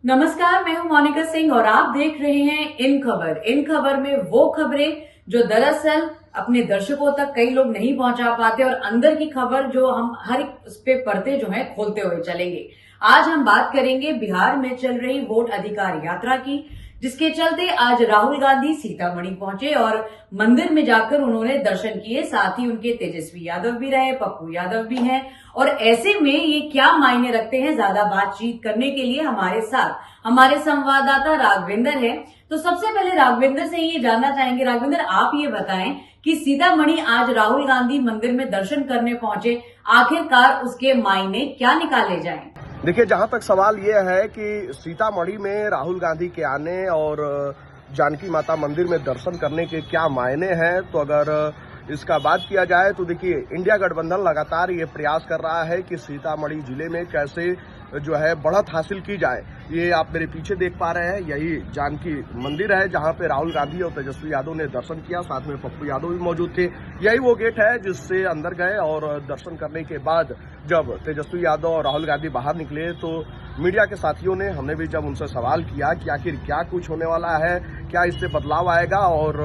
नमस्कार, मैं हूं मोनिका सिंह और आप देख रहे हैं इन खबर। इन खबर में वो खबरें जो दरअसल अपने दर्शकों तक कई लोग नहीं पहुंचा पाते और अंदर की खबर जो हम हर एक उस पे पर्दे जो हैं खोलते हुए चलेंगे। आज हम बात करेंगे बिहार में चल रही वोट अधिकार यात्रा की, जिसके चलते आज राहुल गांधी सीतामढ़ी पहुंचे और मंदिर में जाकर उन्होंने दर्शन किए। साथ ही उनके तेजस्वी यादव भी रहे, पप्पू यादव भी हैं। और ऐसे में ये क्या मायने रखते हैं, ज्यादा बातचीत करने के लिए हमारे साथ हमारे संवाददाता राघवेंद्र है। तो सबसे पहले राघवेंद्र से ये जानना चाहेंगे, राघवेंद्र आप ये बताएं कि सीतामढ़ी आज राहुल गांधी मंदिर में दर्शन करने पहुंचे, आखिरकार उसके मायने क्या निकाले जाएं? देखिए, जहां तक सवाल ये है कि सीतामढ़ी में राहुल गांधी के आने और जानकी माता मंदिर में दर्शन करने के क्या मायने हैं, तो अगर इसका बात किया जाए तो देखिए, इंडिया गठबंधन लगातार ये प्रयास कर रहा है कि सीतामढ़ी जिले में कैसे जो है बढ़त हासिल की जाए। ये आप मेरे पीछे देख पा रहे हैं, यही जानकी मंदिर है जहां पे राहुल गांधी और तेजस्वी यादव ने दर्शन किया, साथ में पप्पू यादव भी मौजूद थे। यही वो गेट है जिससे अंदर गए और दर्शन करने के बाद जब तेजस्वी यादव और राहुल गांधी बाहर निकले तो मीडिया के साथियों ने, हमने भी जब उनसे सवाल किया कि आखिर क्या कुछ होने वाला है, क्या इससे बदलाव आएगा, और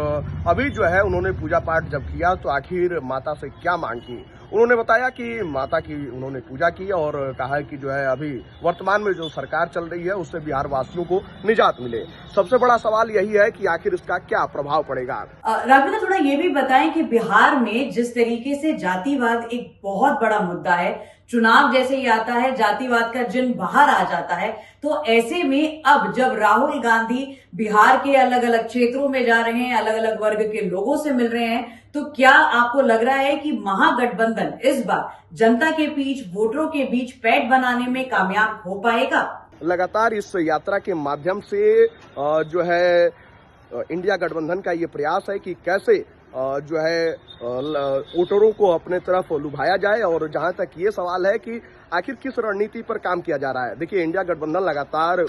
अभी जो है उन्होंने पूजा पाठ जब किया तो आखिर माता से क्या मांग की। उन्होंने बताया कि माता की उन्होंने पूजा की और कहा कि जो है अभी वर्तमान में जो सरकार चल रही है उससे बिहार वासियों को निजात मिले। सबसे बड़ा सवाल यही है कि आखिर इसका क्या प्रभाव पड़ेगा। राघवेंद्र, थोड़ा ये भी बताएं कि बिहार में जिस तरीके से जातिवाद एक बहुत बड़ा मुद्दा है, चुनाव जैसे ही आता है जातिवाद का जिन बाहर आ जाता है, तो ऐसे में अब जब राहुल गांधी बिहार के अलग अलग क्षेत्रों में जा रहे हैं, अलग अलग वर्ग के लोगों से मिल रहे हैं, तो क्या आपको लग रहा है कि महागठबंधन इस बार जनता के बीच, वोटरों के बीच पैठ बनाने में कामयाब हो पाएगा? लगातार इस यात्रा के माध्यम से जो है इंडिया गठबंधन का ये प्रयास है कि कैसे जो है वोटरों को अपने तरफ लुभाया जाए। और जहां तक ये सवाल है कि आखिर किस रणनीति पर काम किया जा रहा है, देखिए, इंडिया गठबंधन लगातार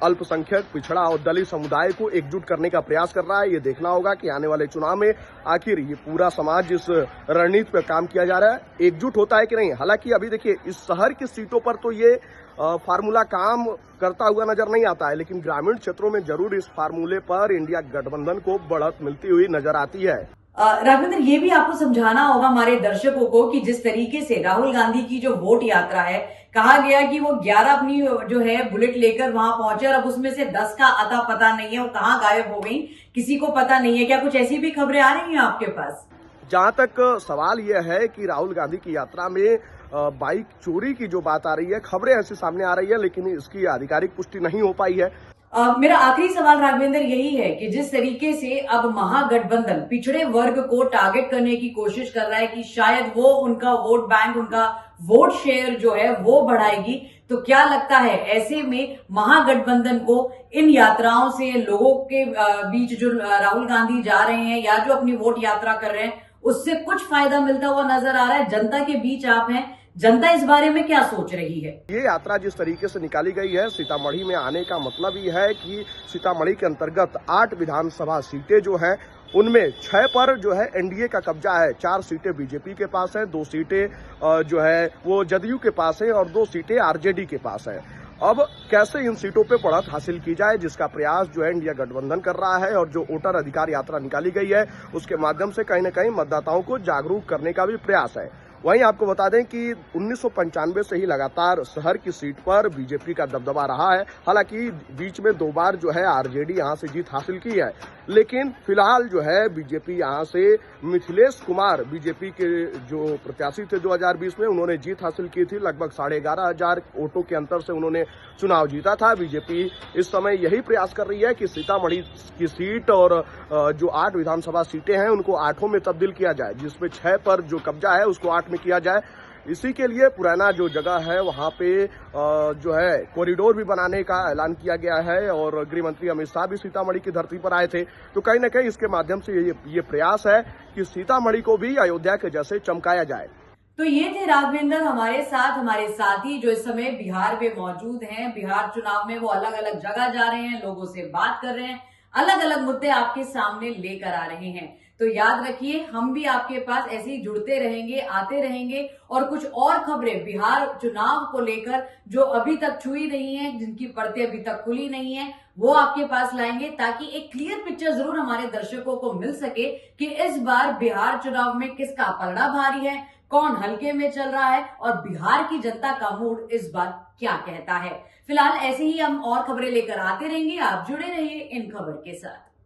अल्पसंख्यक, पिछड़ा और दलित समुदाय को एकजुट करने का प्रयास कर रहा है। ये देखना होगा कि आने वाले चुनाव में आखिर ये पूरा समाज इस रणनीति पर काम किया जा रहा है, एकजुट होता है कि नहीं। हालांकि अभी देखिए, इस शहर की सीटों पर तो ये फार्मूला काम करता हुआ नजर नहीं आता है, लेकिन ग्रामीण क्षेत्रों में जरूर इस फार्मूले पर इंडिया गठबंधन को बढ़त मिलती हुई नजर आती है। राघवेंद्र, ये भी आपको समझाना होगा हमारे दर्शकों को कि जिस तरीके से राहुल गांधी की जो वोट यात्रा है, कहा गया कि वो 11 अपनी जो है बुलेट लेकर वहां पहुंचे और अब उसमें से 10 का अता पता नहीं है, वो कहाँ गायब हो गई, किसी को पता नहीं है। क्या कुछ ऐसी भी खबरें आ रही हैं आपके पास? जहां तक सवाल यह है कि राहुल गांधी की यात्रा में बाइक चोरी की जो बात आ रही है, खबरें ऐसी सामने आ रही है, लेकिन इसकी आधिकारिक पुष्टि नहीं हो पाई है। मेरा आखिरी सवाल राघवेंद्र यही है कि जिस तरीके से अब महागठबंधन पिछड़े वर्ग को टारगेट करने की कोशिश कर रहा है कि शायद वो उनका वोट बैंक, उनका वोट शेयर जो है वो बढ़ाएगी, तो क्या लगता है ऐसे में महागठबंधन को इन यात्राओं से लोगों के बीच जो राहुल गांधी जा रहे हैं या जो अपनी वोट यात्रा कर रहे हैं, उससे कुछ फायदा मिलता हुआ नजर आ रहा है? जनता के बीच आप हैं, जनता इस बारे में क्या सोच रही है? ये यात्रा जिस तरीके से निकाली गई है, सीतामढ़ी में आने का मतलब ये है कि सीतामढ़ी के अंतर्गत 8 विधानसभा सीटें जो हैं, उनमें 6 पर जो है एनडीए का कब्जा है। 4 सीटें बीजेपी के पास है, 2 सीटें जो है वो जदयू के पास है और 2 सीटें आरजेडी के पास है। अब कैसे इन सीटों पे बढ़त हासिल की जाए, जिसका प्रयास जो है इंडिया गठबंधन कर रहा है, और जो वोटर अधिकार यात्रा निकाली गई है उसके माध्यम से कहीं न कहीं मतदाताओं को जागरूक करने का भी प्रयास है। वहीं आपको बता दें कि 1995 से ही लगातार शहर की सीट पर बीजेपी का दबदबा रहा है। हालांकि बीच में 2 बार जो है आरजेडी यहां से जीत हासिल की है, लेकिन फिलहाल जो है बीजेपी यहां से मिथिलेश कुमार, बीजेपी के जो प्रत्याशी थे 2020 में, उन्होंने जीत हासिल की थी। लगभग 11,500 वोटों के अंतर से उन्होंने चुनाव जीता था। बीजेपी इस समय यही प्रयास कर रही है कि सीतामढ़ी की सीट और जो 8 विधानसभा सीटें हैं उनको 8 में तब्दील किया जाए, जिसमें 6 पर जो कब्जा है उसको 8 में किया जाए। इसी के लिए पुराना जो जगह है वहां पे जो है कॉरिडोर भी बनाने का ऐलान किया गया है और गृह मंत्री अमित शाह भी सीतामढ़ी की धरती पर आए थे। तो कहीं न कहीं इसके माध्यम से ये प्रयास है कि सीतामढ़ी को भी अयोध्या के जैसे चमकाया जाए। तो ये थे राघवेंद्र हमारे साथी जो इस समय बिहार में मौजूद हैं। बिहार चुनाव में वो अलग अलग जगह जा रहे हैं, लोगों से बात कर रहे हैं, अलग अलग मुद्दे आपके सामने लेकर आ रहे हैं। तो याद रखिए, हम भी आपके पास ऐसे ही जुड़ते रहेंगे, आते रहेंगे और कुछ और खबरें बिहार चुनाव को लेकर जो अभी तक छुई नहीं है, जिनकी परतें अभी तक खुली नहीं है, वो आपके पास लाएंगे ताकि एक क्लियर पिक्चर जरूर हमारे दर्शकों को मिल सके कि इस बार बिहार चुनाव में किसका पलड़ा भारी है, कौन हल्के में चल रहा है और बिहार की जनता का मूड इस बार क्या कहता है। फिलहाल ऐसे ही हम और खबरें लेकर आते रहेंगे, आप जुड़े रहिए इन खबर के साथ।